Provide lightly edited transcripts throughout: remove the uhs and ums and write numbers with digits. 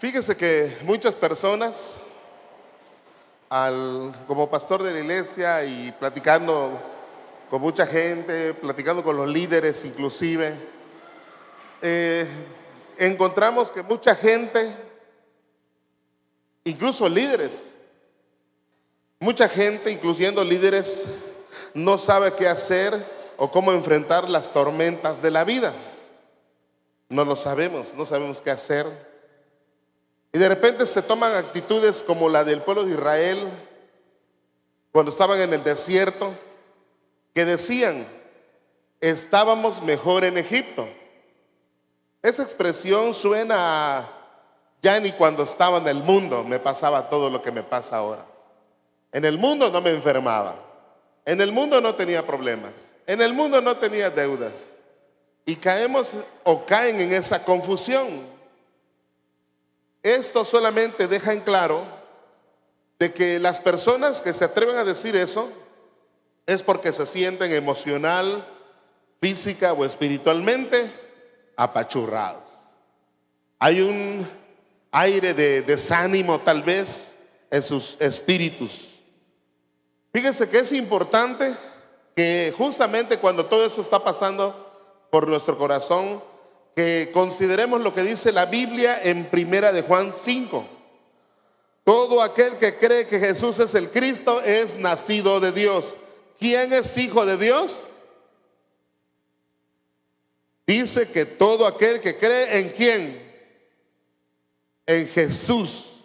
Fíjese que muchas personas, como pastor de la iglesia y platicando con mucha gente, platicando con los líderes inclusive, encontramos que mucha gente, incluso líderes, mucha gente, incluyendo líderes, no sabe qué hacer o cómo enfrentar las tormentas de la vida. No lo sabemos, no sabemos qué hacer. Y de repente se toman actitudes como la del pueblo de Israel cuando estaban en el desierto, que decían: estábamos mejor en Egipto. Esa expresión suena a ya ni cuando estaba en el mundo me pasaba todo lo que me pasa ahora. En el mundo no me enfermaba, en el mundo no tenía problemas, en el mundo no tenía deudas. Y caemos o caen en esa confusión. Esto solamente deja en claro de que las personas que se atreven a decir eso es porque se sienten emocional, física o espiritualmente apachurrados. Hay un aire de desánimo tal vez en sus espíritus. Fíjense que es importante que justamente cuando todo eso está pasando por nuestro corazón, que consideremos lo que dice la Biblia en Primera de Juan 5. Todo aquel que cree que Jesús es el Cristo es nacido de Dios. ¿Quién es hijo de Dios? Dice que todo aquel que cree en ¿quién? En Jesús,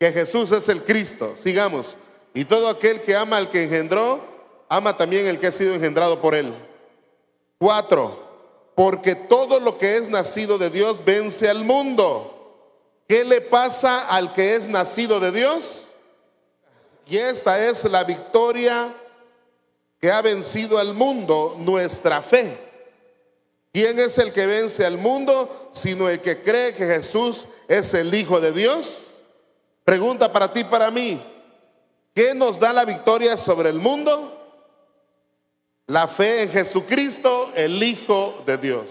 que Jesús es el Cristo. Sigamos. Y todo aquel que ama al que engendró, ama también el que ha sido engendrado por él. 4. Porque todo lo que es nacido de Dios vence al mundo. ¿Qué le pasa al que es nacido de Dios? Y esta es la victoria que ha vencido al mundo, nuestra fe. ¿Quién es el que vence al mundo sino el que cree que Jesús es el Hijo de Dios? Pregunta para ti y para mí: ¿qué nos da la victoria sobre el mundo? La fe en Jesucristo, el Hijo de Dios.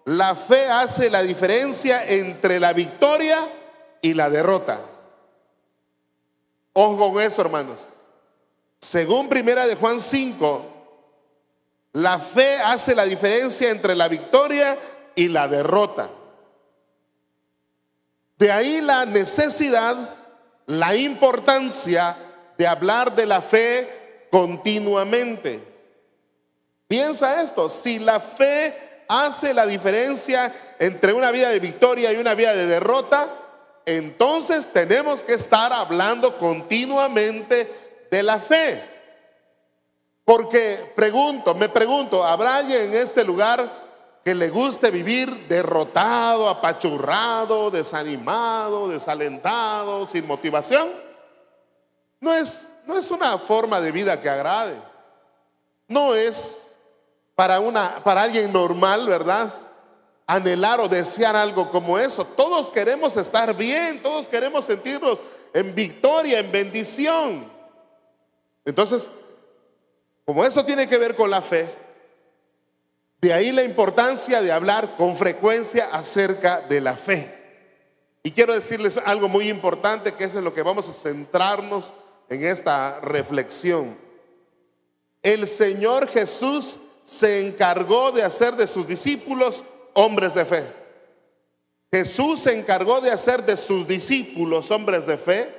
La fe hace la diferencia entre la victoria y la derrota. Ojo con eso, hermanos. Según Primera de Juan 5, la fe hace la diferencia entre la victoria y la derrota. De ahí la necesidad, la importancia de hablar de la fe continuamente. Piensa esto: si la fe hace la diferencia entre una vida de victoria y una vida de derrota, entonces tenemos que estar hablando continuamente de la fe. Porque me pregunto, ¿habrá alguien en este lugar que le guste vivir derrotado, apachurrado, desanimado, desalentado, sin motivación? No es una forma de vida que agrade. No es para alguien normal, ¿verdad?, anhelar o desear algo como eso. Todos queremos estar bien, todos queremos sentirnos en victoria, en bendición. Entonces, como esto tiene que ver con la fe, de ahí la importancia de hablar con frecuencia acerca de la fe. Y quiero decirles algo muy importante, que es en lo que vamos a centrarnos en esta reflexión. El Señor Jesús se encargó de hacer de sus discípulos hombres de fe. Jesús se encargó de hacer de sus discípulos hombres de fe,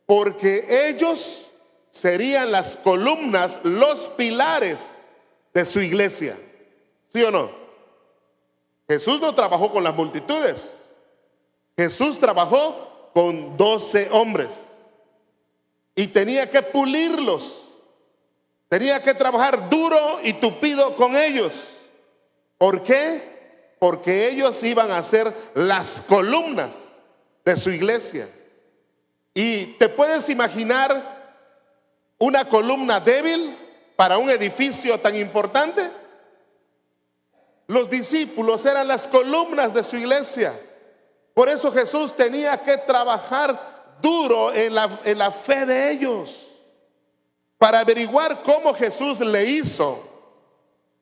porque ellos serían las columnas, los pilares de su iglesia. ¿Sí o no? Jesús no trabajó con las multitudes. Jesús trabajó con 12 hombres y tenía que pulirlos. Tenía que trabajar duro y tupido con ellos. ¿Por qué? Porque ellos iban a ser las columnas de su iglesia. Y te puedes imaginar una columna débil para un edificio tan importante. Los discípulos eran las columnas de su iglesia. Por eso Jesús tenía que trabajar duro en la fe de ellos. Para averiguar cómo Jesús le hizo,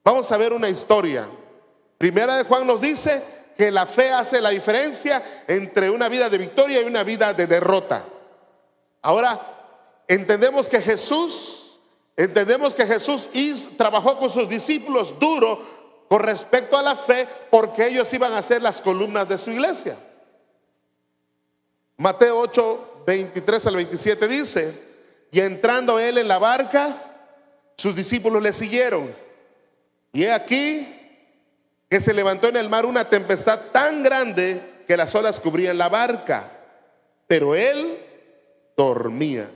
vamos a ver una historia. Primera de Juan nos dice que la fe hace la diferencia entre una vida de victoria y una vida de derrota. Ahora, entendemos que Jesús trabajó con sus discípulos duro con respecto a la fe, porque ellos iban a ser las columnas de su iglesia. Mateo 8, 23 al 27 dice: y entrando él en la barca, sus discípulos le siguieron. Y he aquí que se levantó en el mar una tempestad tan grande que las olas cubrían la barca, pero él dormía.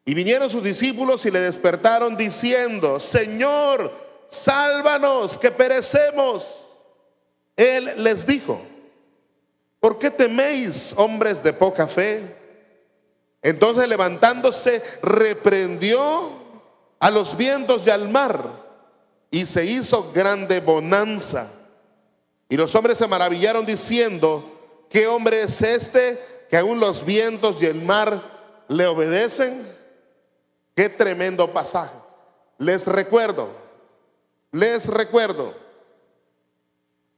Y vinieron sus discípulos y le despertaron diciendo: Señor, sálvanos, que perecemos. Él les dijo: ¿por qué teméis, hombres de poca fe? Entonces, levantándose, reprendió a los vientos y al mar, y se hizo grande bonanza. Y los hombres se maravillaron diciendo: ¿qué hombre es este que aún los vientos y el mar le obedecen? Qué tremendo pasaje. Les recuerdo,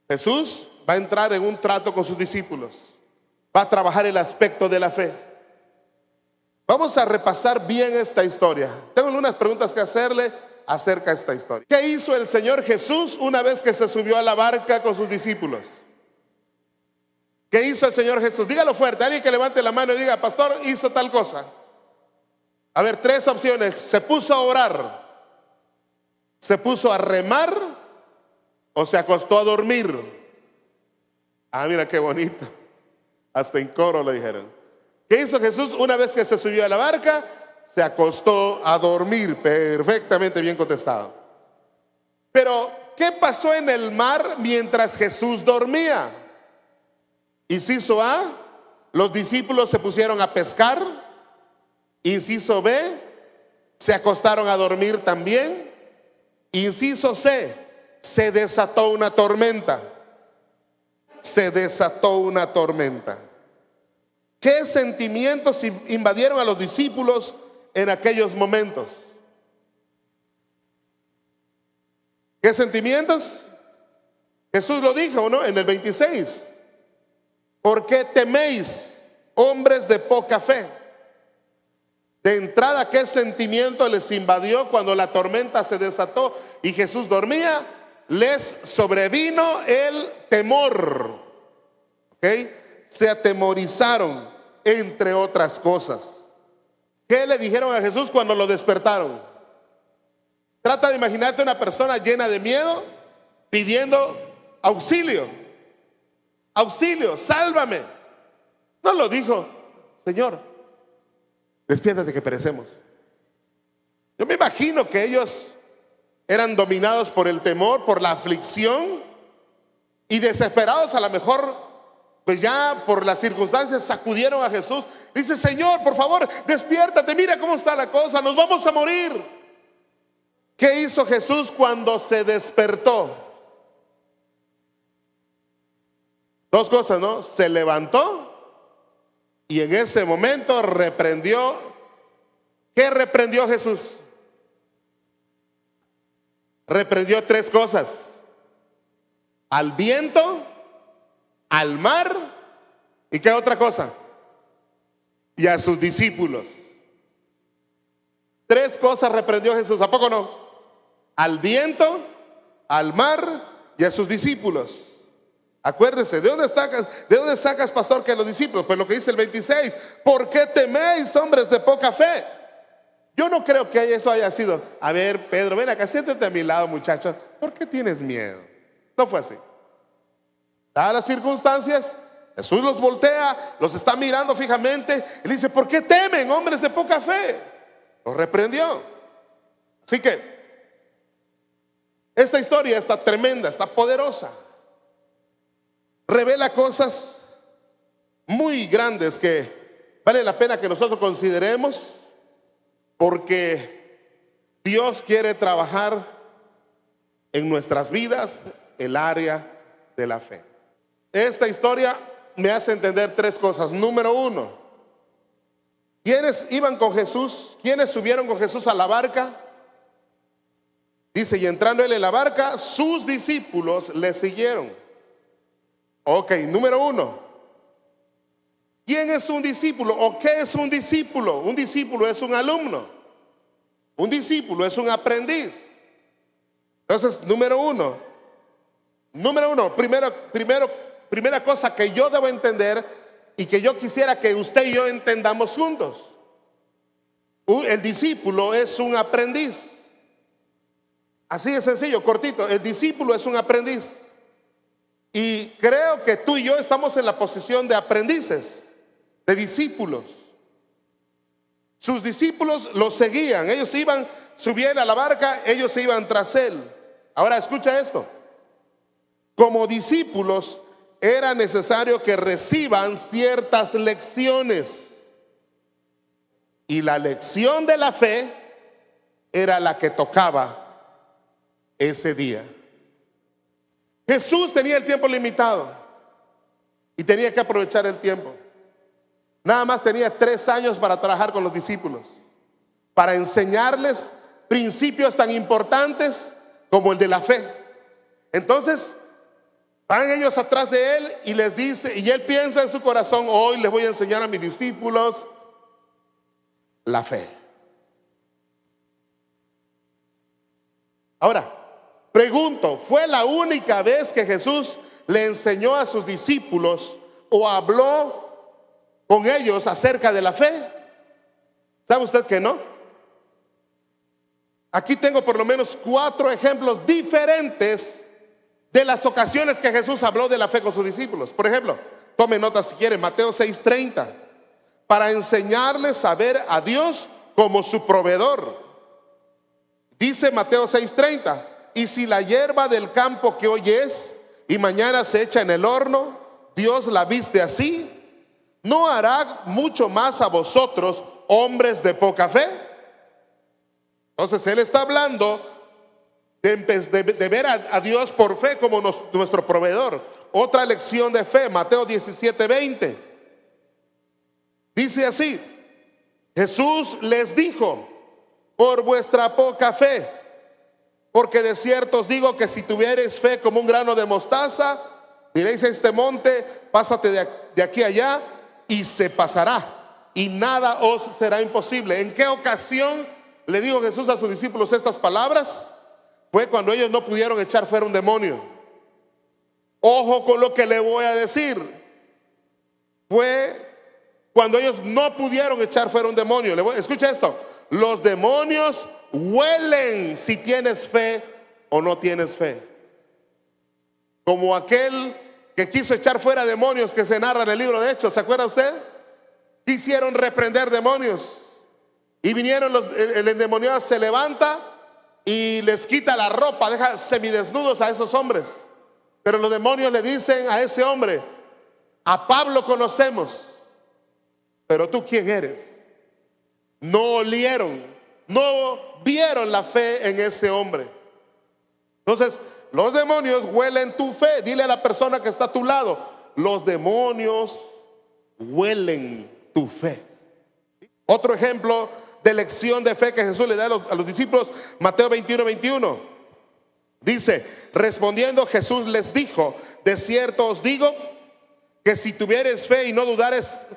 Jesús va a entrar en un trato con sus discípulos, va a trabajar el aspecto de la fe. Vamos a repasar bien esta historia. Tengo unas preguntas que hacerle acerca de esta historia. ¿Qué hizo el Señor Jesús una vez que se subió a la barca con sus discípulos? ¿Qué hizo el Señor Jesús? Dígalo fuerte, alguien que levante la mano y diga: pastor, hizo tal cosa. A ver, tres opciones: se puso a orar, se puso a remar o se acostó a dormir. Ah, mira qué bonito, hasta en coro lo dijeron. ¿Qué hizo Jesús una vez que se subió a la barca? Se acostó a dormir. Perfectamente bien contestado. Pero ¿qué pasó en el mar mientras Jesús dormía? Inciso A: los discípulos se pusieron a pescar. Inciso B: se acostaron a dormir también. Inciso C: se desató una tormenta. Se desató una tormenta. ¿Qué sentimientos invadieron a los discípulos en aquellos momentos? ¿Qué sentimientos? Jesús lo dijo, ¿no? En el 26. ¿Por qué teméis, hombres de poca fe? De entrada, ¿qué sentimiento les invadió cuando la tormenta se desató y Jesús dormía? Les sobrevino el temor. ¿Ok? Se atemorizaron, entre otras cosas. ¿Qué le dijeron a Jesús cuando lo despertaron? Trata de imaginarte una persona llena de miedo pidiendo auxilio. Auxilio, sálvame. No lo dijo: Señor, despiértate que perecemos. Yo me imagino que ellos eran dominados por el temor, por la aflicción, y desesperados a lo mejor, pues ya por las circunstancias, sacudieron a Jesús. Dice: Señor, por favor, despiértate, mira cómo está la cosa, nos vamos a morir. ¿Qué hizo Jesús cuando se despertó? Dos cosas, ¿no? Se levantó y en ese momento reprendió. ¿Qué reprendió Jesús? Reprendió tres cosas: al viento, al mar, ¿y qué otra cosa? Y a sus discípulos. Tres cosas reprendió Jesús, ¿a poco no? Al viento, al mar y a sus discípulos. Acuérdese, ¿de dónde sacas, pastor, que los discípulos? Pues lo que dice el 26: ¿por qué teméis, hombres de poca fe? Yo no creo que eso haya sido: a ver, Pedro, ven acá, siéntate a mi lado, muchacho, ¿por qué tienes miedo? No fue así. Dadas las circunstancias, Jesús los voltea, los está mirando fijamente y le dice: ¿por qué temen, hombres de poca fe? Los reprendió. Así que esta historia está tremenda, está poderosa. Revela cosas muy grandes que vale la pena que nosotros consideremos, porque Dios quiere trabajar en nuestras vidas el área de la fe. Esta historia me hace entender tres cosas. Número uno: ¿quiénes iban con Jesús? ¿Quiénes subieron con Jesús a la barca? Dice: y entrando él en la barca, sus discípulos le siguieron. Ok, número uno. ¿Quién es un discípulo o qué es un discípulo? Un discípulo es un alumno. Un discípulo es un aprendiz. Entonces, número uno, primera cosa que yo debo entender y que yo quisiera que usted y yo entendamos juntos. El discípulo es un aprendiz. Así de sencillo, cortito. El discípulo es un aprendiz. Y creo que tú y yo estamos en la posición de aprendices, de discípulos. Sus discípulos los seguían. Ellos iban, subían a la barca, ellos se iban tras él. Ahora escucha esto. Como discípulos era necesario que reciban ciertas lecciones. Y la lección de la fe era la que tocaba ese día. Jesús tenía el tiempo limitado y tenía que aprovechar el tiempo. Nada más tenía 3 años para trabajar con los discípulos, para enseñarles principios tan importantes como el de la fe. Entonces, van ellos atrás de él y les dice, y él piensa en su corazón: hoy les voy a enseñar a mis discípulos la fe. Ahora, pregunto, ¿fue la única vez que Jesús le enseñó a sus discípulos o habló con ellos acerca de la fe? ¿Sabe usted que no? Aquí tengo por lo menos 4 ejemplos diferentes de las ocasiones que Jesús habló de la fe con sus discípulos. Por ejemplo, tome nota si quiere, Mateo 6:30, para enseñarles a ver a Dios como su proveedor. Dice Mateo 6:30: y si la hierba del campo que hoy es y mañana se echa en el horno, Dios la viste así, ¿no hará mucho más a vosotros, hombres de poca fe? Entonces él está hablando de ver a Dios por fe como nuestro proveedor. Otra lección de fe, Mateo 17:20, dice así: Jesús les dijo: por vuestra poca fe, porque de cierto os digo que si tuviereis fe como un grano de mostaza, diréis a este monte: pásate de aquí allá, y se pasará, y nada os será imposible. ¿En qué ocasión le dijo Jesús a sus discípulos estas palabras? Fue cuando ellos no pudieron echar fuera un demonio. Ojo con lo que le voy a decir. Fue cuando ellos no pudieron echar fuera un demonio. Escucha esto: los demonios huelen si tienes fe o no tienes fe. Como aquel que quiso echar fuera demonios que se narra en el libro de Hechos. ¿Se acuerda usted? Quisieron reprender demonios y vinieron el endemoniado se levanta y les quita la ropa, deja semidesnudos a esos hombres. Pero los demonios le dicen a ese hombre: a Pablo conocemos, pero tú ¿quién eres? No olieron, no vieron la fe en ese hombre. Entonces, los demonios huelen tu fe. Dile a la persona que está a tu lado: los demonios huelen tu fe. Otro ejemplo de lección de fe que Jesús le da a los discípulos, Mateo 21:21. Dice: respondiendo Jesús les dijo: de cierto os digo que si tuviereis fe y no dudareis,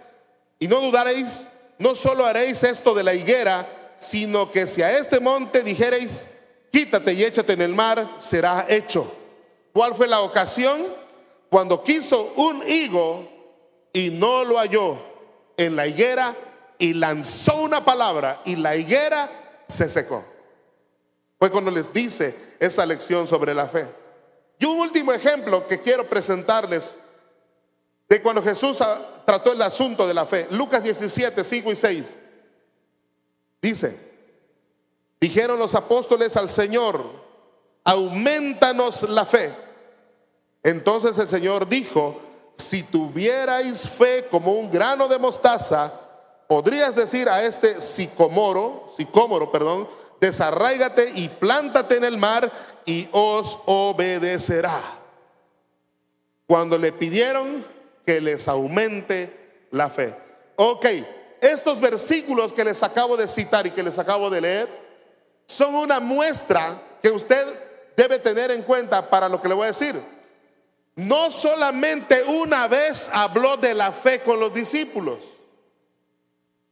no solo haréis esto de la higuera, sino que si a este monte dijereis: quítate y échate en el mar, será hecho. ¿Cuál fue la ocasión? Cuando quiso un higo y no lo halló en la higuera, y lanzó una palabra y la higuera se secó. Fue cuando les dice esa lección sobre la fe. Y un último ejemplo que quiero presentarles de cuando Jesús trató el asunto de la fe. Lucas 17:5-6. Dice: dijeron los apóstoles al Señor: aumentanos la fe. Entonces el Señor dijo: si tuvierais fe como un grano de mostaza, podrías decir a este sicómoro, desarráigate y plántate en el mar, y os obedecerá. Cuando le pidieron que les aumente la fe. Ok, estos versículos que les acabo de citar y que les acabo de leer son una muestra que usted debe tener en cuenta para lo que le voy a decir. no solamente una vez habló de la fe con los discípulos.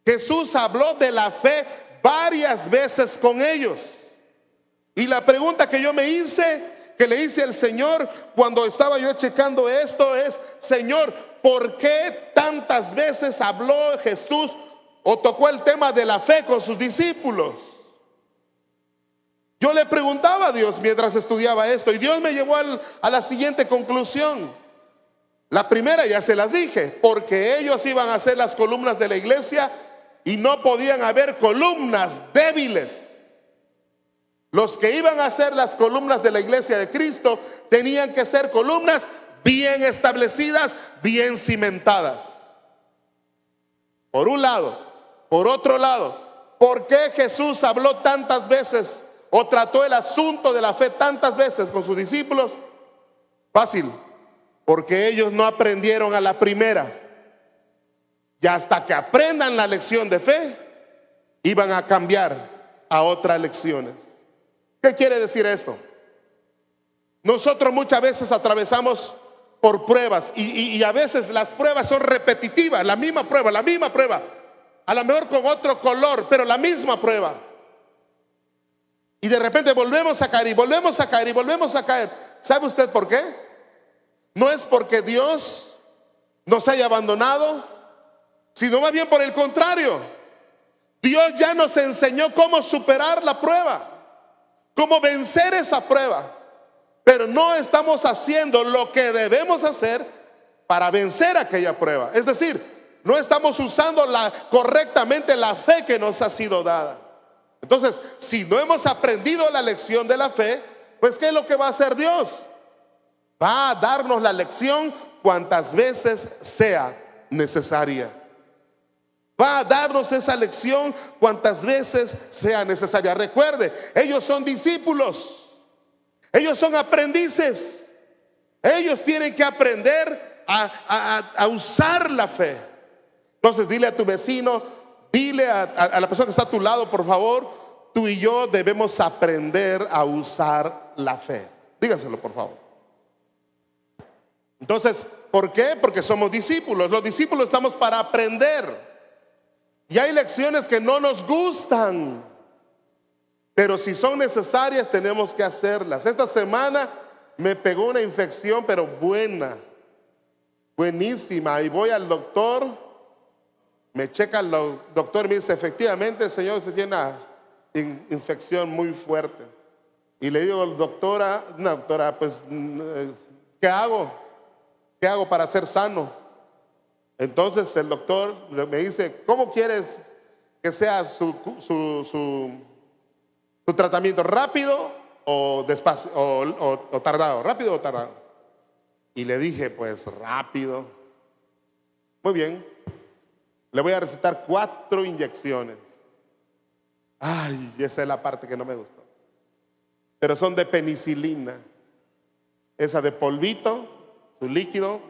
Jesús habló de la fe varias veces con ellos. Y la pregunta que yo me hice, que le hice al Señor cuando estaba yo checando esto es: Señor, ¿por qué tantas veces habló Jesús o tocó el tema de la fe con sus discípulos? Yo le preguntaba a Dios mientras estudiaba esto, y Dios me llevó a la siguiente conclusión. La primera ya se las dije: porque ellos iban a ser las columnas de la iglesia y no podían haber columnas débiles. Los que iban a ser las columnas de la iglesia de Cristo tenían que ser columnas bien establecidas, bien cimentadas. Por un lado. Por otro lado, ¿por qué Jesús habló tantas veces o trató el asunto de la fe tantas veces con sus discípulos? Fácil: porque ellos no aprendieron a la primera. Y hasta que aprendan la lección de fe, iban a cambiar a otras lecciones. ¿Qué quiere decir esto? Nosotros muchas veces atravesamos por pruebas y a veces las pruebas son repetitivas, la misma prueba, a lo mejor con otro color, pero la misma prueba. Y de repente volvemos a caer y volvemos a caer y volvemos a caer. ¿Sabe usted por qué? No es porque Dios nos haya abandonado, sino más bien por el contrario. Dios ya nos enseñó cómo superar la prueba, cómo vencer esa prueba, pero no estamos haciendo lo que debemos hacer para vencer aquella prueba. Es decir, no estamos usando correctamente la fe que nos ha sido dada. Entonces, si no hemos aprendido la lección de la fe, pues ¿qué es lo que va a hacer Dios? Va a darnos la lección cuantas veces sea necesaria. Va a darnos esa lección cuantas veces sea necesaria. Recuerde, ellos son discípulos, ellos son aprendices. Ellos tienen que aprender a usar la fe. Entonces dile a tu vecino, dile a la persona que está a tu lado, por favor: tú y yo debemos aprender a usar la fe. Dígaselo, por favor. Entonces, ¿por qué? Porque somos discípulos. Los discípulos estamos para aprender. Y hay lecciones que no nos gustan, pero si son necesarias tenemos que hacerlas. Esta semana me pegó una infección, pero buenísima. Y voy al doctor, me checa el doctor y me dice: efectivamente, señor, usted tiene una infección muy fuerte. Y le digo: doctora, pues, ¿qué hago? ¿Qué hago para ser sano? Entonces el doctor me dice: ¿cómo quieres que sea su tratamiento? ¿Rápido o despacio o tardado? ¿Rápido o tardado? Y le dije: pues rápido. Muy bien, le voy a recetar 4 inyecciones. Ay, esa es la parte que no me gustó. Pero son de penicilina. Esa de polvito, su líquido.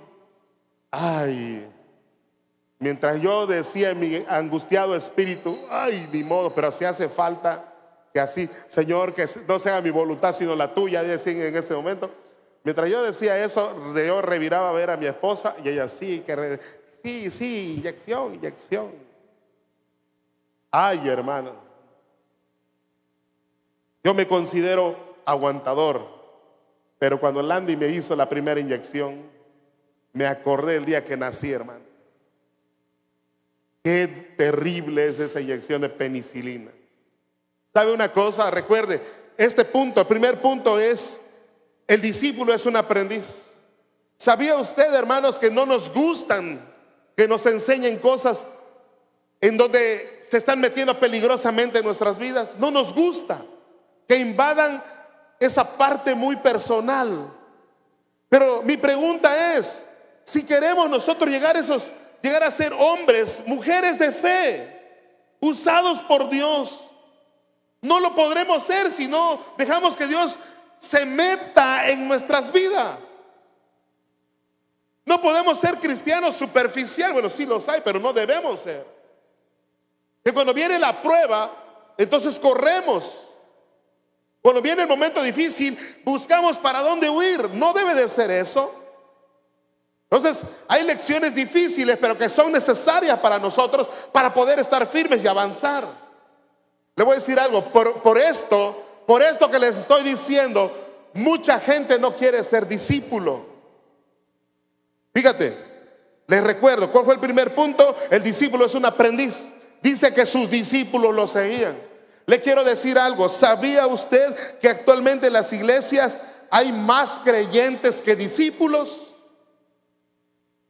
Ay, mientras yo decía en mi angustiado espíritu: ay, ni modo, pero si hace falta que así, Señor, que no sea mi voluntad sino la tuya, decía en ese momento. Mientras yo decía eso, yo reviraba a ver a mi esposa y ella: sí, inyección. Ay, hermano, yo me considero aguantador, pero cuando Landy me hizo la primera inyección, me acordé el día que nací, hermano. Qué terrible es esa inyección de penicilina. ¿Sabe una cosa? Recuerde, este punto, el primer punto es: el discípulo es un aprendiz. ¿Sabía usted, hermanos, que no nos gustan que nos enseñen cosas en donde se están metiendo peligrosamente en nuestras vidas? No nos gusta que invadan esa parte muy personal. Pero mi pregunta es: si queremos nosotros llegar a ser hombres, mujeres de fe, usados por Dios, no lo podremos ser si no dejamos que Dios se meta en nuestras vidas. No podemos ser cristianos superficiales. Bueno, sí los hay, pero no debemos ser. Que cuando viene la prueba, entonces corremos. Cuando viene el momento difícil, buscamos para dónde huir. No debe de ser eso. Entonces, hay lecciones difíciles, pero que son necesarias para nosotros para poder estar firmes y avanzar. Le voy a decir algo, por esto que les estoy diciendo, mucha gente no quiere ser discípulo. Fíjate, les recuerdo, ¿cuál fue el primer punto? El discípulo es un aprendiz. Dice que sus discípulos lo seguían. Le quiero decir algo, ¿sabía usted que actualmente en las iglesias hay más creyentes que discípulos?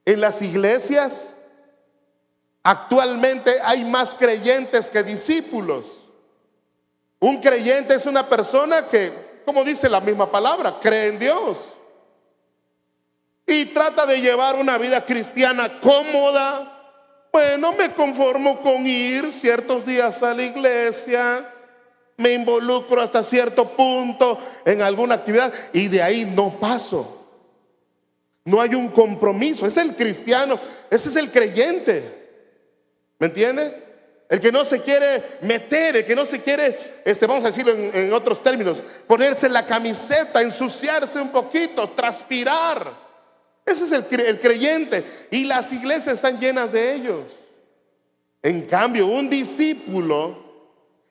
En las iglesias actualmente hay más creyentes que discípulos. Un creyente es una persona que, como dice la misma palabra, cree en Dios y trata de llevar una vida cristiana cómoda. Bueno, me conformo con ir ciertos días a la iglesia, me involucro hasta cierto punto en alguna actividad y de ahí no paso. No hay un compromiso. Es el cristiano, ese es el creyente. ¿Me entiende? El que no se quiere meter, el que no se quiere, vamos a decirlo en otros términos, ponerse la camiseta, ensuciarse un poquito, transpirar. Ese es el creyente. Y las iglesias están llenas de ellos. En cambio, un discípulo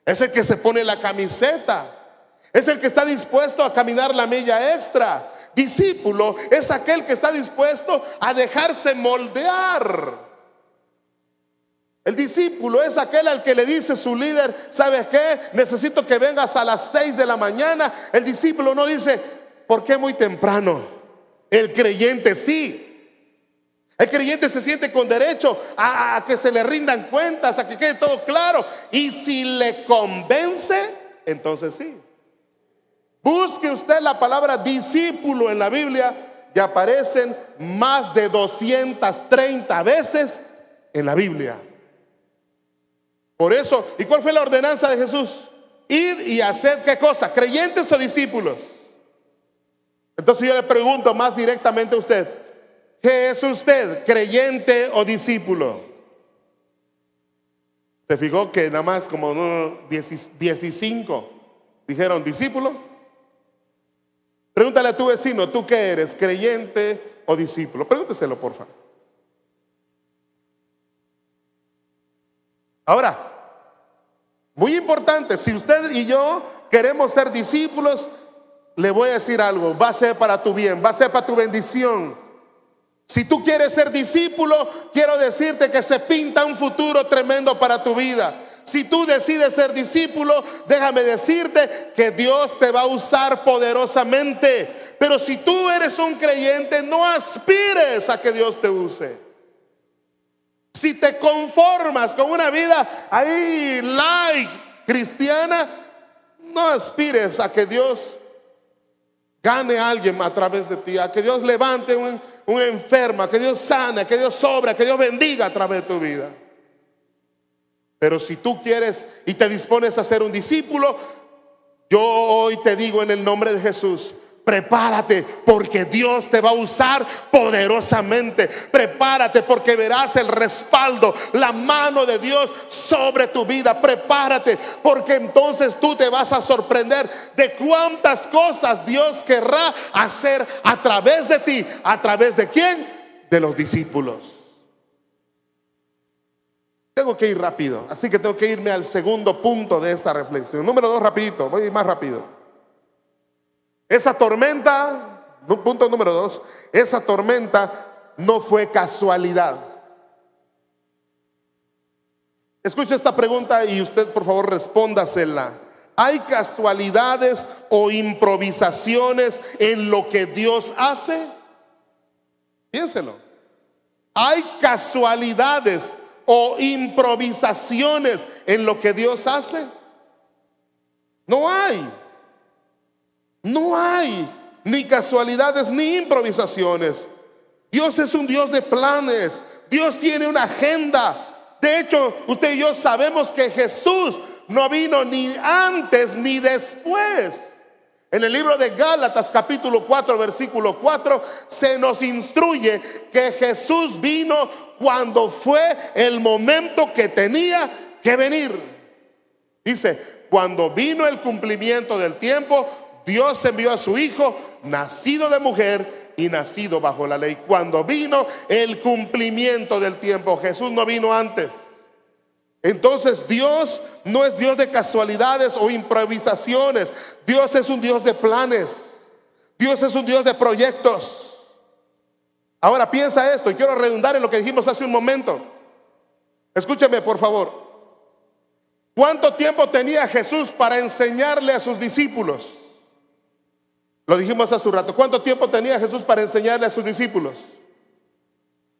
es el que se pone la camiseta, es el que está dispuesto a caminar la milla extra. Discípulo es aquel que está dispuesto a dejarse moldear. El discípulo es aquel al que le dice su líder: ¿sabes qué? Necesito que vengas a las 6 de la mañana. El discípulo no dice: ¿por qué muy temprano? El creyente sí. El creyente se siente con derecho a que se le rindan cuentas, a que quede todo claro. Y si le convence, entonces sí. Busque usted la palabra discípulo en la Biblia y aparecen más de 230 veces en la Biblia. Por eso, ¿y cuál fue la ordenanza de Jesús? Id y haced ¿qué cosa? ¿Creyentes o discípulos? Entonces yo le pregunto más directamente a usted: ¿qué es usted? ¿Creyente o discípulo? ¿Se fijó que nada más como 15 dijeron discípulo? Pregúntale a tu vecino: ¿tú qué eres? ¿Creyente o discípulo? Pregúnteselo, por favor. Ahora, muy importante, si usted y yo queremos ser discípulos, le voy a decir algo: va a ser para tu bien, va a ser para tu bendición. Si tú quieres ser discípulo, quiero decirte que se pinta un futuro tremendo para tu vida. Si tú decides ser discípulo, déjame decirte que Dios te va a usar poderosamente. Pero si tú eres un creyente, no aspires a que Dios te use. Si te conformas con una vida ahí light cristiana, no aspires a que Dios gane a alguien a través de ti, a que Dios levante un enfermo, a que Dios sane, a que Dios obra, a que Dios bendiga a través de tu vida. Pero si tú quieres y te dispones a ser un discípulo, yo hoy te digo en el nombre de Jesús: prepárate, porque Dios te va a usar poderosamente. Prepárate, porque verás el respaldo, la mano de Dios sobre tu vida. Prepárate, porque entonces tú te vas a sorprender de cuántas cosas Dios querrá hacer a través de ti. ¿A través de quién? De los discípulos. Tengo que ir rápido, así que tengo que irme al segundo punto de esta reflexión. Número 2, rapidito, voy a ir más rápido. Esa tormenta, punto número 2, esa tormenta no fue casualidad. Escuche esta pregunta y usted por favor respóndasela. ¿Hay casualidades o improvisaciones en lo que Dios hace? Piénselo. ¿Hay casualidades o improvisaciones en lo que Dios hace? No hay. No hay ni casualidades ni improvisaciones. Dios es un Dios de planes. Dios tiene una agenda. De hecho, usted y yo sabemos que Jesús no vino ni antes ni después. En el libro de Gálatas capítulo 4 versículo 4 se nos instruye que Jesús vino cuando fue el momento que tenía que venir. Dice: cuando vino el cumplimiento del tiempo, Dios envió a su Hijo, nacido de mujer, y nacido bajo la ley. Cuando vino el cumplimiento del tiempo, Jesús no vino antes. Entonces Dios no es Dios de casualidades o improvisaciones. Dios es un Dios de planes. Dios es un Dios de proyectos. Ahora piensa esto, y quiero redundar en lo que dijimos hace un momento. Escúcheme por favor. ¿Cuánto tiempo tenía Jesús para enseñarle a sus discípulos? Lo dijimos hace un rato. ¿Cuánto tiempo tenía Jesús para enseñarle a sus discípulos?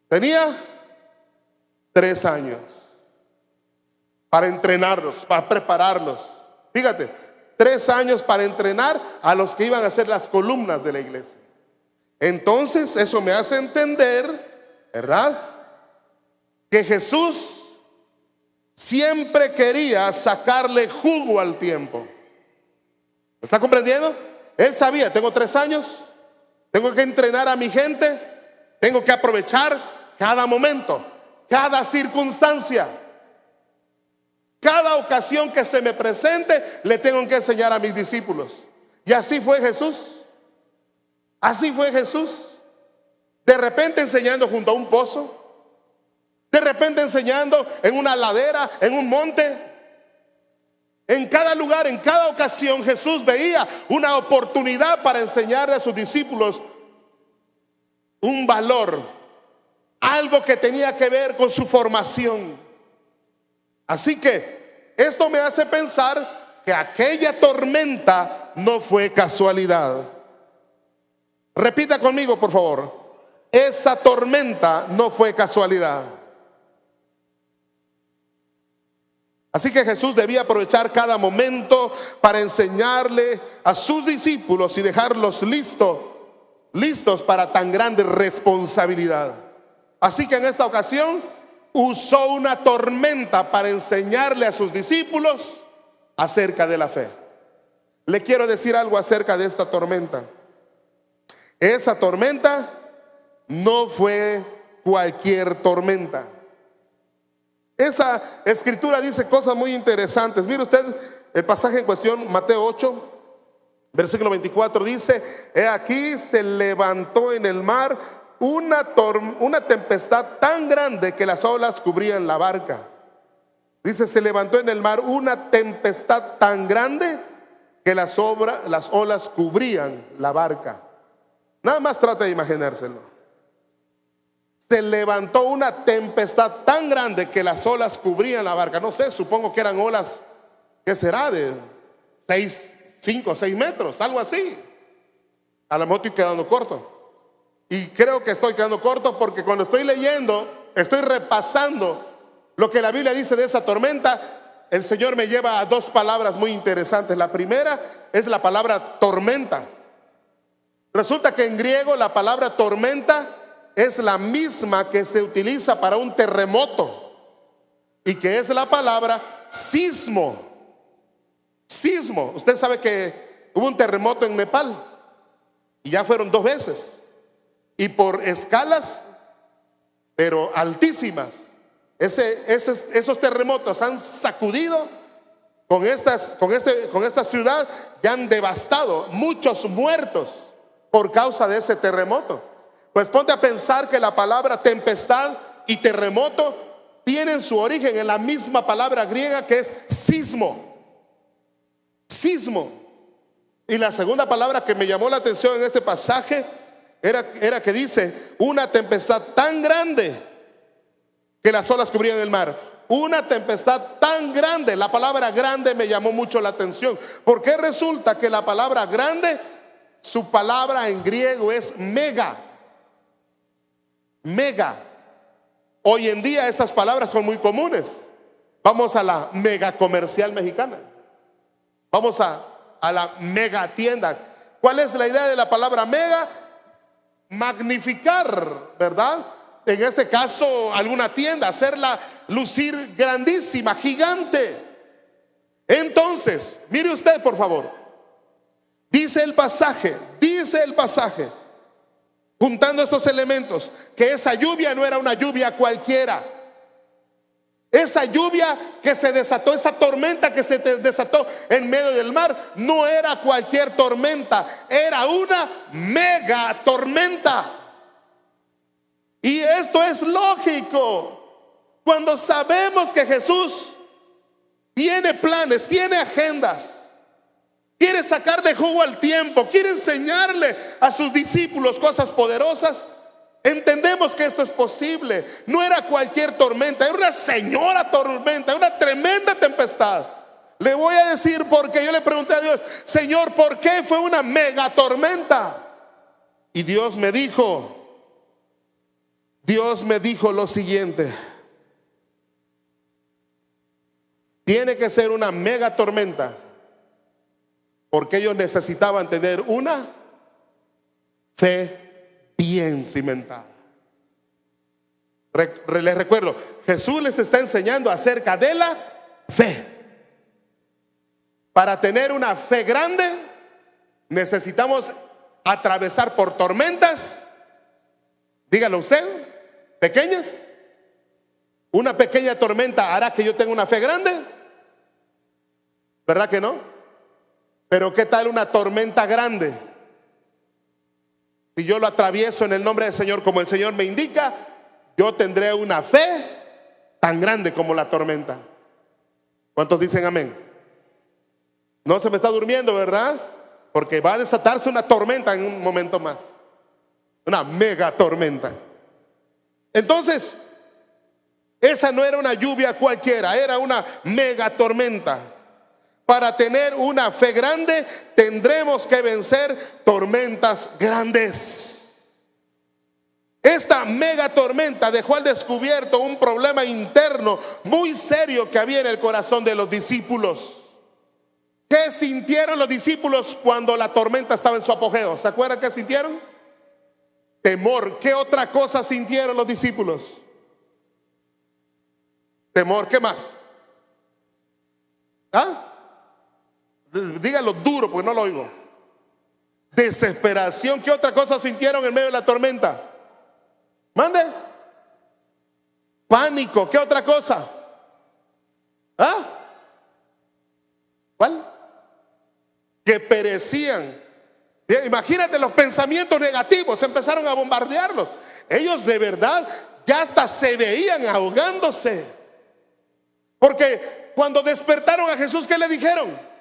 Tenía 3 años para entrenarlos, para prepararlos. Fíjate, 3 años para entrenar a los que iban a ser las columnas de la iglesia. Entonces eso me hace entender, ¿verdad?, que Jesús siempre quería sacarle jugo al tiempo. ¿Está comprendiendo? Él sabía, tengo 3 años, tengo que entrenar a mi gente, tengo que aprovechar cada momento, cada circunstancia, cada ocasión que se me presente, le tengo que enseñar a mis discípulos. Y así fue Jesús. Así fue Jesús. De repente enseñando junto a un pozo, de repente enseñando en una ladera, en un monte. En cada lugar, en cada ocasión, Jesús veía una oportunidad para enseñarle a sus discípulos un valor, algo que tenía que ver con su formación. Así que esto me hace pensar que aquella tormenta no fue casualidad. Repita conmigo, por favor. Esa tormenta no fue casualidad. Así que Jesús debía aprovechar cada momento para enseñarle a sus discípulos y dejarlos listos para tan grande responsabilidad. Así que en esta ocasión usó una tormenta para enseñarle a sus discípulos acerca de la fe. Le quiero decir algo acerca de esta tormenta. Esa tormenta no fue cualquier tormenta. Esa escritura dice cosas muy interesantes. Mire usted el pasaje en cuestión, Mateo 8, versículo 24, dice: he aquí se levantó en el mar una tempestad tan grande que las olas cubrían la barca. Dice, se levantó en el mar una tempestad tan grande que las olas cubrían la barca. Nada más trate de imaginárselo. Se levantó una tempestad tan grande que las olas cubrían la barca. No sé, supongo que eran olas, ¿qué será? De 5 o 6 metros, algo así. A lo mejor estoy quedando corto. Y creo que estoy quedando corto porque cuando estoy leyendo, estoy repasando lo que la Biblia dice de esa tormenta. El Señor me lleva a 2 palabras muy interesantes. La primera es la palabra tormenta. Resulta que en griego la palabra tormenta es la misma que se utiliza para un terremoto y que es la palabra sismo. Sismo. Usted sabe que hubo un terremoto en Nepal y ya fueron 2 veces y por escalas pero altísimas. Esos terremotos han sacudido con esta ciudad y han devastado, muchos muertos por causa de ese terremoto. Pues ponte a pensar que la palabra tempestad y terremoto tienen su origen en la misma palabra griega que es sismo. Sismo. Y la segunda palabra que me llamó la atención en este pasaje era que dice una tempestad tan grande que las olas cubrían el mar. Una tempestad tan grande. La palabra grande me llamó mucho la atención, porque resulta que la palabra grande, su palabra en griego es mega. Mega. Hoy en día esas palabras son muy comunes. Vamos a la mega comercial mexicana. Vamos a la mega tienda. ¿Cuál es la idea de la palabra mega? Magnificar, ¿verdad? En este caso, alguna tienda, hacerla lucir grandísima, gigante. Entonces, mire usted por favor. Dice el pasaje, juntando estos elementos, que esa lluvia no era una lluvia cualquiera. Esa lluvia que se desató, esa tormenta que se desató en medio del mar, no era cualquier tormenta, era una mega tormenta. Y esto es lógico. Cuando sabemos que Jesús tiene planes, tiene agendas, quiere sacarle jugo al tiempo, quiere enseñarle a sus discípulos cosas poderosas, entendemos que esto es posible. No era cualquier tormenta, era una señora tormenta, una tremenda tempestad. Le voy a decir porque yo le pregunté a Dios: Señor, ¿por qué fue una mega tormenta? Y Dios me dijo lo siguiente: tiene que ser una mega tormenta porque ellos necesitaban tener una fe bien cimentada. Les recuerdo, Jesús les está enseñando acerca de la fe. Para tener una fe grande necesitamos atravesar por tormentas, dígalo usted, pequeñas. Una pequeña tormenta hará que yo tenga una fe grande, ¿verdad que no? Pero ¿qué tal una tormenta grande? Si yo lo atravieso en el nombre del Señor como el Señor me indica, yo tendré una fe tan grande como la tormenta. ¿Cuántos dicen amén? No se me está durmiendo, ¿verdad? Porque va a desatarse una tormenta en un momento más. Una mega tormenta. Entonces, esa no era una lluvia cualquiera, era una mega tormenta. Para tener una fe grande tendremos que vencer tormentas grandes. Esta mega tormenta dejó al descubierto un problema interno muy serio que había en el corazón de los discípulos. ¿Qué sintieron los discípulos cuando la tormenta estaba en su apogeo? ¿Se acuerdan qué sintieron? Temor. ¿Qué otra cosa sintieron los discípulos? Temor. ¿Qué más? ¿Ah? Dígalo duro porque no lo oigo. Desesperación. ¿Qué otra cosa sintieron en medio de la tormenta? Mande. Pánico. ¿Qué otra cosa? ¿Ah? ¿Cuál? Que perecían. Imagínate, los pensamientos negativos empezaron a bombardearlos. Ellos de verdad ya hasta se veían ahogándose. Porque cuando despertaron a Jesús, ¿qué le dijeron?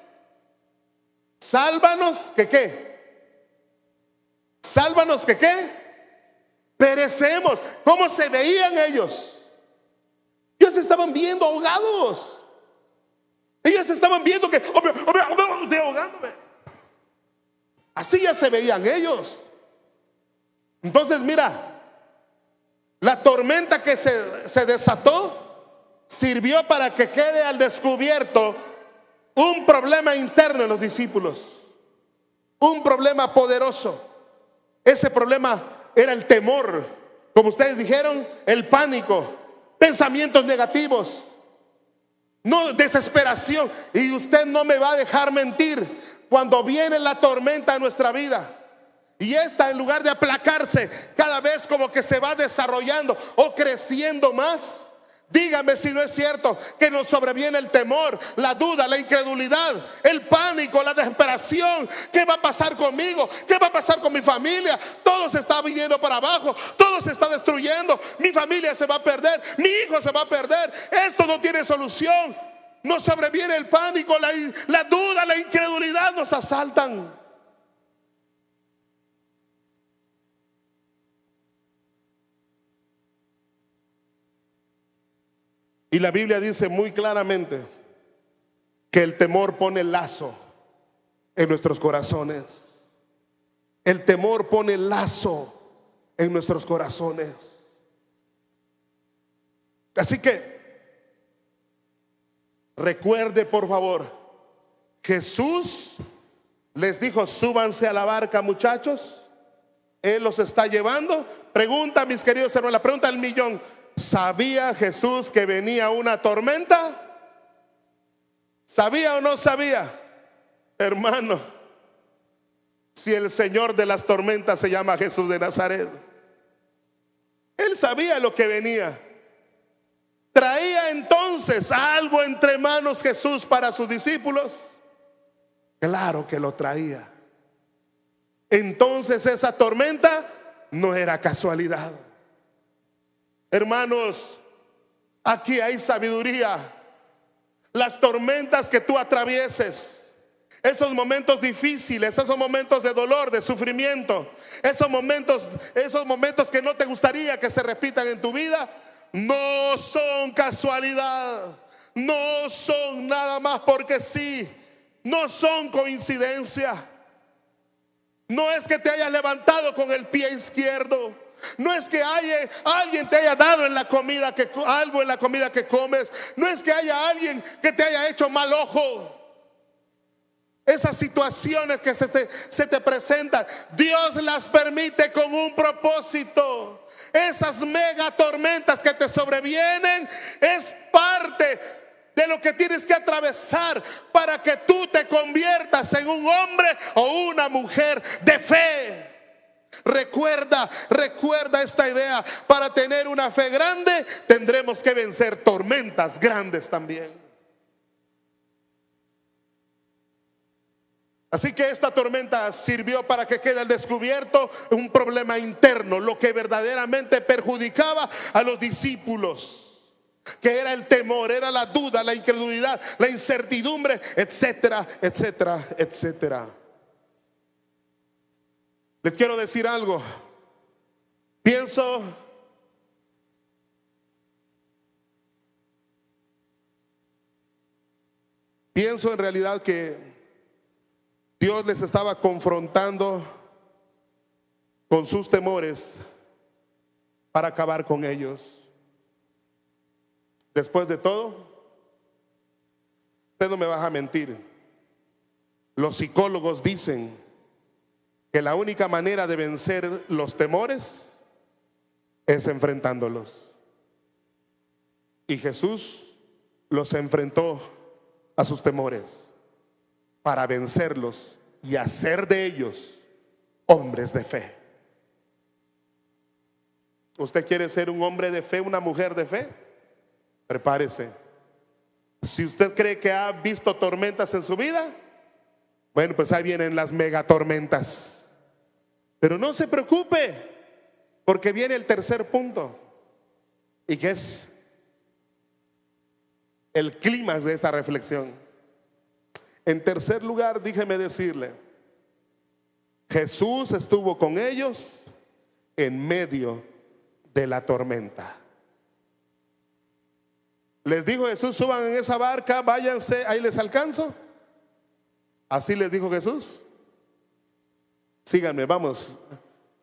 Sálvanos, ¿que qué? Sálvanos, ¿que qué? Perecemos. ¿Cómo se veían ellos? Ellos estaban viendo ahogados. Ellos estaban viendo que estoy ahogándome. Así ya se veían ellos. Entonces mira, la tormenta que se desató sirvió para que quede al descubierto un problema interno en los discípulos, un problema poderoso. Ese problema era el temor, como ustedes dijeron, el pánico, pensamientos negativos, no, desesperación. Y usted no me va a dejar mentir, cuando viene la tormenta en nuestra vida y esta, en lugar de aplacarse, cada vez como que se va desarrollando o creciendo más, dígame si no es cierto que nos sobreviene el temor, la duda, la incredulidad, el pánico, la desesperación. ¿Qué va a pasar conmigo? ¿Qué va a pasar con mi familia? Todo se está viniendo para abajo, todo se está destruyendo, mi familia se va a perder, mi hijo se va a perder, esto no tiene solución. Nos sobreviene el pánico, la duda, la incredulidad nos asaltan. Y la Biblia dice muy claramente que el temor pone lazo en nuestros corazones. El temor pone lazo en nuestros corazones. Así que recuerde, por favor, Jesús les dijo: súbanse a la barca, muchachos, Él los está llevando. Pregunta, mis queridos hermanos, la pregunta del millón: ¿sabía Jesús que venía una tormenta? ¿Sabía o no sabía? Hermano, si el Señor de las tormentas se llama Jesús de Nazaret, Él sabía lo que venía. Traía entonces entonces algo entre manos Jesús para sus discípulos? Claro que lo traía. Entonces esa tormenta no era casualidad. Hermanos, aquí hay sabiduría. Las tormentas que tú atravieses, esos momentos difíciles, esos momentos de dolor, de sufrimiento, esos momentos que no te gustaría que se repitan en tu vida, no son casualidad, no son nada más porque sí, no son coincidencia. No es que te hayas levantado con el pie izquierdo. No es que alguien te haya dado en la comida algo en la comida que comes. No es que haya alguien que te haya hecho mal ojo. Esas situaciones que se te presentan, Dios las permite con un propósito. Esas mega tormentas que te sobrevienen es parte de lo que tienes que atravesar para que tú te conviertas en un hombre o una mujer de fe. Recuerda esta idea. Para tener una fe grande tendremos que vencer tormentas grandes también. Así que esta tormenta sirvió para que quede al descubierto un problema interno, lo que verdaderamente perjudicaba a los discípulos, que era el temor, era la duda, la incredulidad, la incertidumbre, etcétera, etcétera, etcétera. Les quiero decir algo. Pienso en realidad que Dios les estaba confrontando con sus temores para acabar con ellos. Después de todo, usted no me va a mentir. Los psicólogos dicen que la única manera de vencer los temores es enfrentándolos. Y Jesús los enfrentó a sus temores para vencerlos y hacer de ellos hombres de fe. ¿Usted quiere ser un hombre de fe, una mujer de fe? Prepárese. Si usted cree que ha visto tormentas en su vida, bueno, pues ahí vienen las megatormentas. Pero no se preocupe, porque viene el tercer punto, y que es el clímax de esta reflexión. En tercer lugar, déjeme decirle, Jesús estuvo con ellos en medio de la tormenta. Les dijo Jesús: suban en esa barca, váyanse, ahí les alcanzo. Así les dijo Jesús: síganme, vamos.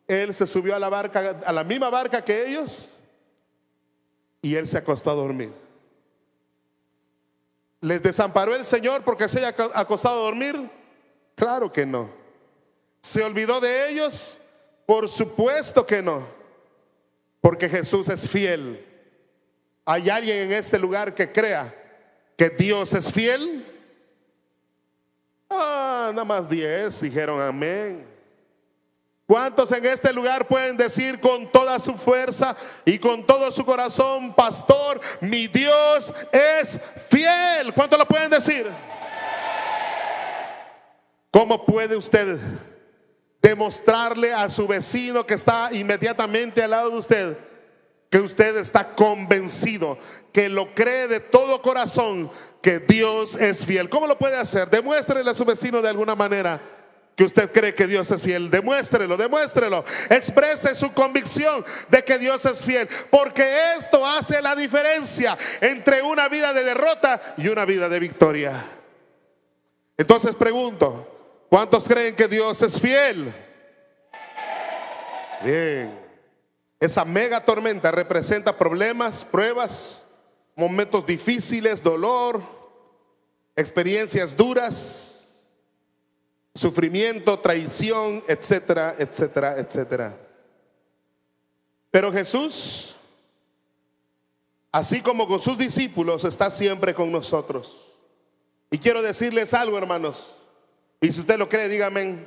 Él se subió a la barca, a la misma barca que ellos, y él se acostó a dormir. ¿Les desamparó el Señor porque se haya acostado a dormir? Claro que no. ¿Se olvidó de ellos? Por supuesto que no, porque Jesús es fiel. ¿Hay alguien en este lugar que crea que Dios es fiel? Nada más 10 dijeron amén. ¿Cuántos en este lugar pueden decir con toda su fuerza y con todo su corazón: pastor, mi Dios es fiel? ¿Cuántos lo pueden decir? ¿Cómo puede usted demostrarle a su vecino que está inmediatamente al lado de usted que usted está convencido, que lo cree de todo corazón, que Dios es fiel? ¿Cómo lo puede hacer? Demuéstrele a su vecino de alguna manera que usted cree que Dios es fiel. Demuéstrelo. Exprese su convicción de que Dios es fiel, porque esto hace la diferencia entre una vida de derrota y una vida de victoria. Entonces pregunto: ¿cuántos creen que Dios es fiel? Bien. Esa mega tormenta representa problemas, pruebas, momentos difíciles, dolor, experiencias duras, sufrimiento, traición, etcétera, etcétera, etcétera. Pero Jesús, así como con sus discípulos, está siempre con nosotros. Y quiero decirles algo, hermanos, y si usted lo cree, dígame: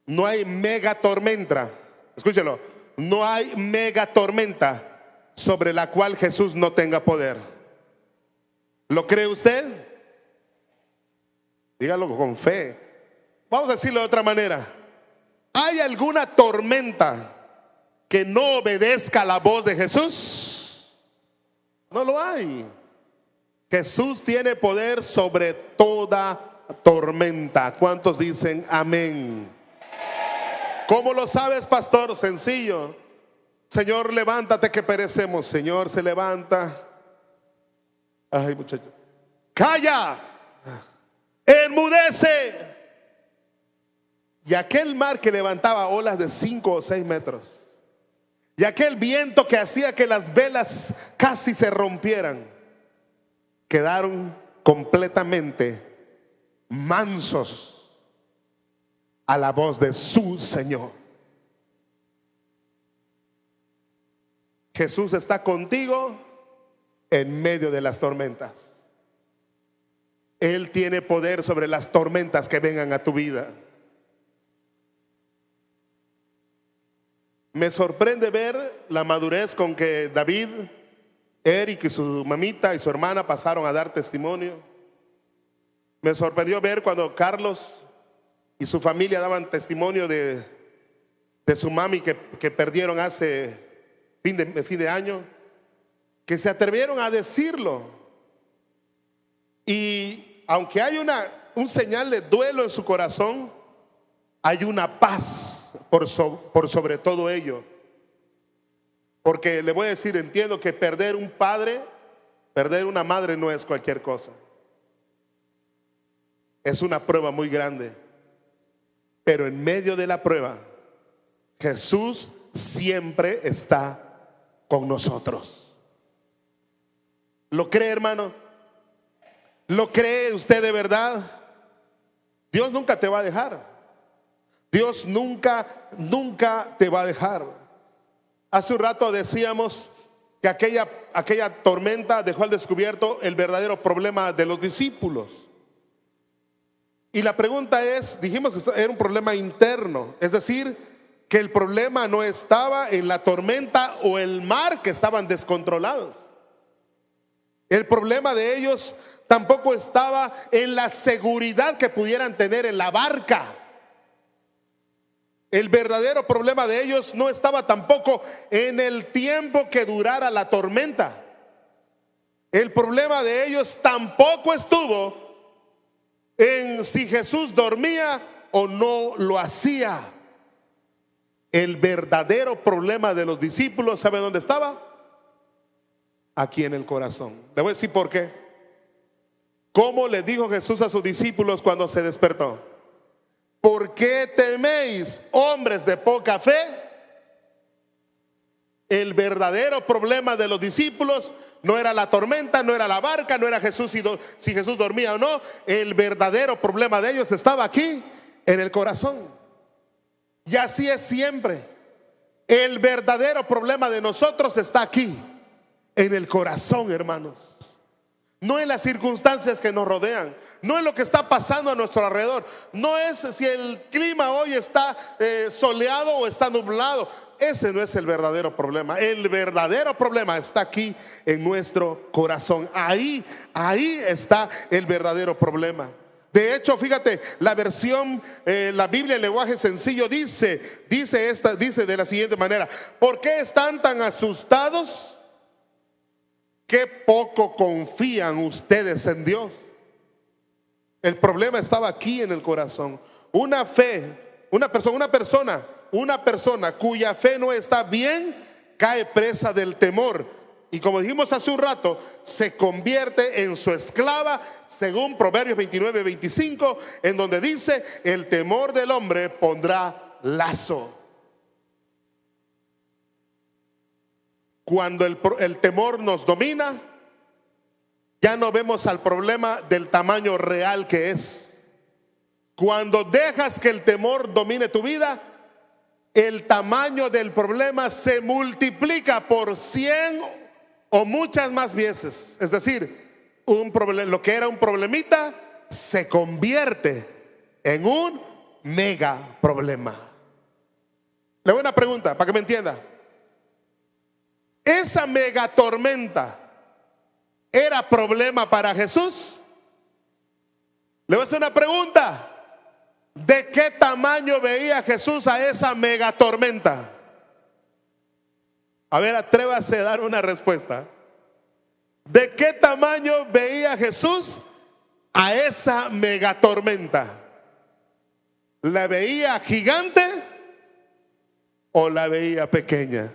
no hay mega tormenta, escúchelo, no hay mega tormenta sobre la cual Jesús no tenga poder. ¿Lo cree usted? Dígalo con fe. Vamos a decirlo de otra manera. ¿Hay alguna tormenta que no obedezca la voz de Jesús? No lo hay. Jesús tiene poder sobre toda tormenta. ¿Cuántos dicen amén? ¿Cómo lo sabes, pastor? Sencillo. Señor, levántate que perecemos. Señor, se levanta. Ay, muchacho. Calla. Enmudece. Y aquel mar que levantaba olas de 5 o 6 metros, y aquel viento que hacía que las velas casi se rompieran, quedaron completamente mansos a la voz de su Señor. Jesús está contigo en medio de las tormentas. Él tiene poder sobre las tormentas que vengan a tu vida. Me sorprende ver la madurez con que David, Eric y su mamita y su hermana pasaron a dar testimonio. Me sorprendió ver cuando Carlos y su familia daban testimonio de su mami que perdieron hace fin de año, que se atrevieron a decirlo. Y aunque hay un señal de duelo en su corazón, hay una paz por sobre todo ello. Porque le voy a decir, entiendo que perder un padre, perder una madre no es cualquier cosa. Es una prueba muy grande. Pero en medio de la prueba, Jesús siempre está con nosotros. ¿Lo cree, hermano? ¿Lo cree usted de verdad? Dios nunca te va a dejar. Dios nunca te va a dejar. Hace un rato decíamos que aquella tormenta dejó al descubierto el verdadero problema de los discípulos. Y la pregunta es, dijimos que era un problema interno, es decir, que el problema no estaba en la tormenta o el mar, que estaban descontrolados. El problema de ellos tampoco estaba en la seguridad que pudieran tener en la barca. El verdadero problema de ellos no estaba tampoco en el tiempo que durara la tormenta. El problema de ellos tampoco estuvo en si Jesús dormía o no lo hacía. El verdadero problema de los discípulos, ¿sabe dónde estaba? Aquí en el corazón. Le voy a decir por qué. ¿Cómo le dijo Jesús a sus discípulos cuando se despertó? ¿Por qué teméis, hombres de poca fe? El verdadero problema de los discípulos no era la tormenta, no era la barca, no era Jesús si Jesús dormía o no. El verdadero problema de ellos estaba aquí en el corazón. Y así es siempre. El verdadero problema de nosotros está aquí en el corazón, hermanos. No en las circunstancias que nos rodean, no en lo que está pasando a nuestro alrededor, no es si el clima hoy está soleado o está nublado. Ese no es el verdadero problema. El verdadero problema está aquí en nuestro corazón. Ahí está el verdadero problema. De hecho, fíjate, la versión, la Biblia en lenguaje sencillo dice de la siguiente manera: ¿por qué están tan asustados? Qué poco confían ustedes en Dios. El problema estaba aquí en el corazón. Una persona cuya fe no está bien, cae presa del temor. Y como dijimos hace un rato, se convierte en su esclava, según Proverbios 29:25, en donde dice: el temor del hombre pondrá lazo. Cuando el temor nos domina, ya no vemos al problema del tamaño real que es. Cuando dejas que el temor domine tu vida, el tamaño del problema se multiplica por 100 o muchas más veces. Es decir, lo que era un problemita se convierte en un mega problema. Le voy a una pregunta para que me entienda. Esa mega tormenta ¿era problema para Jesús? Le voy a hacer una pregunta. ¿De qué tamaño veía Jesús a esa megatormenta? A ver, atrévase a dar una respuesta. ¿De qué tamaño veía Jesús a esa megatormenta? ¿La veía gigante o la veía pequeña?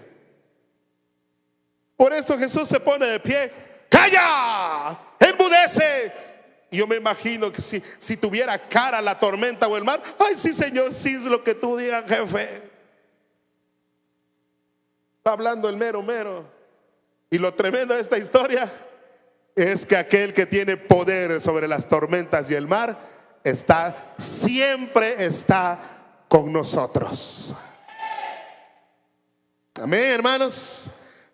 Por eso Jesús se pone de pie. ¡Calla! ¡Enmudece! Yo me imagino que si tuviera cara la tormenta o el mar, ay, sí, Señor, sí es lo que tú digas, jefe. Está hablando el mero mero. Y lo tremendo de esta historia es que aquel que tiene poder sobre las tormentas y el mar siempre está con nosotros. Amén, hermanos.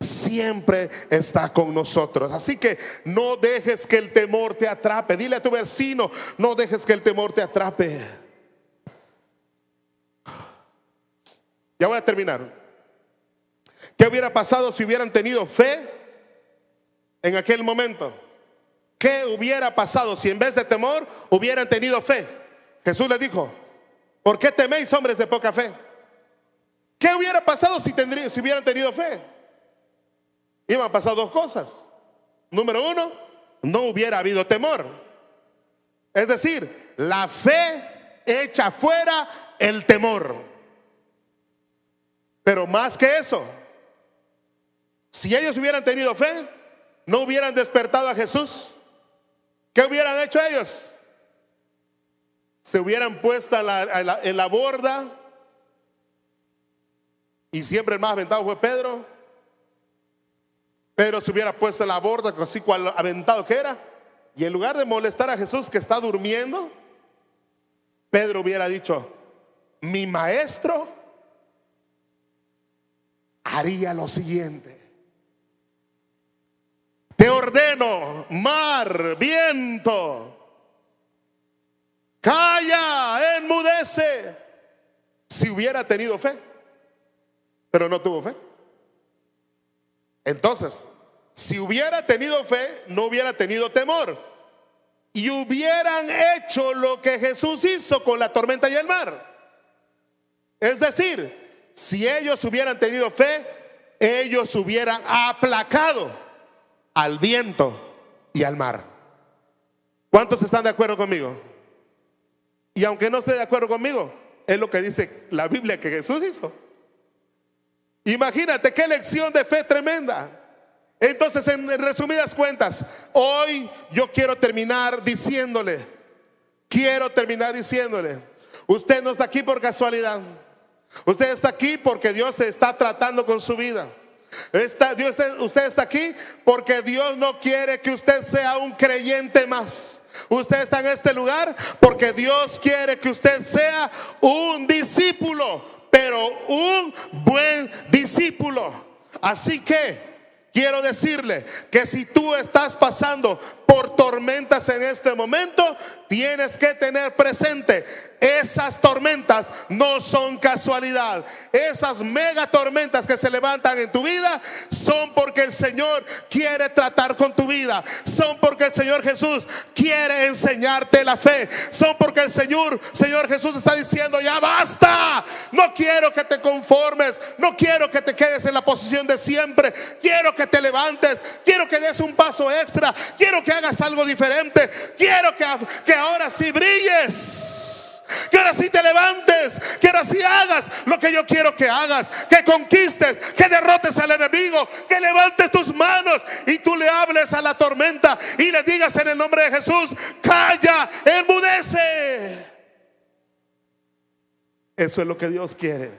Siempre está con nosotros. Así que no dejes que el temor te atrape. Dile a tu vecino: no dejes que el temor te atrape. Ya voy a terminar. ¿Qué hubiera pasado si hubieran tenido fe en aquel momento? ¿Qué hubiera pasado si en vez de temor hubieran tenido fe? Jesús les dijo: ¿por qué teméis, hombres de poca fe? ¿Qué hubiera pasado si hubieran tenido fe? Iban a pasar dos cosas. Número uno, no hubiera habido temor. Es decir, la fe echa fuera el temor. Pero más que eso, si ellos hubieran tenido fe, no hubieran despertado a Jesús. ¿Qué hubieran hecho ellos? Se hubieran puesto en la borda, y siempre el más aventado fue Pedro. Pedro se hubiera puesto en la borda, así cual aventado que era, y en lugar de molestar a Jesús que está durmiendo, Pedro hubiera dicho: mi maestro haría lo siguiente: te ordeno, mar, viento, calla, enmudece. Si hubiera tenido fe, pero no tuvo fe. Entonces, si hubiera tenido fe, no hubiera tenido temor, y hubieran hecho lo que Jesús hizo con la tormenta y el mar. Es decir, si ellos hubieran tenido fe, ellos hubieran aplacado al viento y al mar. ¿Cuántos están de acuerdo conmigo? Y aunque no esté de acuerdo conmigo, es lo que dice la Biblia que Jesús hizo. Imagínate qué lección de fe tremenda. Entonces, en resumidas cuentas, hoy yo quiero terminar diciéndole, usted no está aquí por casualidad. Usted está aquí porque Dios se está tratando con su vida. Usted está aquí porque Dios no quiere que usted sea un creyente más. Usted está en este lugar porque Dios quiere que usted sea un discípulo, pero un buen discípulo. Así que quiero decirle que si tú estás pasando por tormentas en este momento, tienes que tener presente: esas tormentas no son casualidad. Esas mega tormentas que se levantan en tu vida son porque el Señor quiere tratar con tu vida. Son porque el Señor Jesús quiere enseñarte la fe. Son porque el Señor Jesús está diciendo: ya basta. No quiero que te conformes. No quiero que te quedes en la posición de siempre. Quiero que te levantes. Quiero que des un paso extra. Quiero que hagas algo diferente. Quiero que ahora sí brilles, que ahora sí te levantes, que ahora sí hagas lo que yo quiero que hagas, que conquistes, que derrotes al enemigo, que levantes tus manos y tú le hables a la tormenta y le digas en el nombre de Jesús: calla, enmudece. Eso es lo que Dios quiere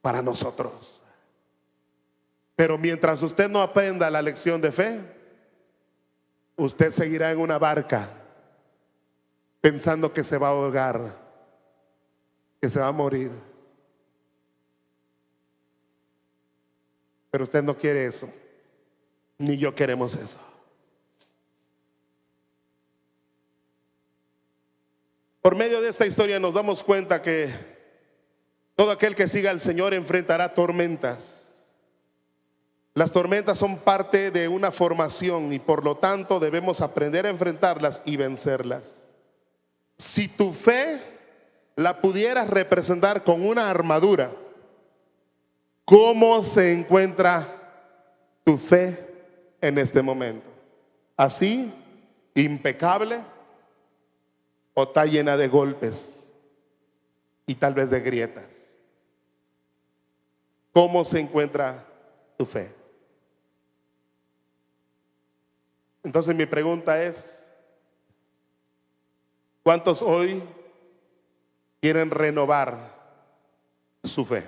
para nosotros. Pero mientras usted no aprenda la lección de fe, usted seguirá en una barca pensando que se va a ahogar, que se va a morir. Pero usted no quiere eso, ni yo queremos eso. Por medio de esta historia nos damos cuenta que todo aquel que siga al Señor enfrentará tormentas. Las tormentas son parte de una formación y por lo tanto debemos aprender a enfrentarlas y vencerlas. Si tu fe la pudieras representar con una armadura, ¿cómo se encuentra tu fe en este momento? ¿Así, impecable, o está llena de golpes y tal vez de grietas? ¿Cómo se encuentra tu fe? Entonces mi pregunta es, ¿cuántos hoy quieren renovar su fe?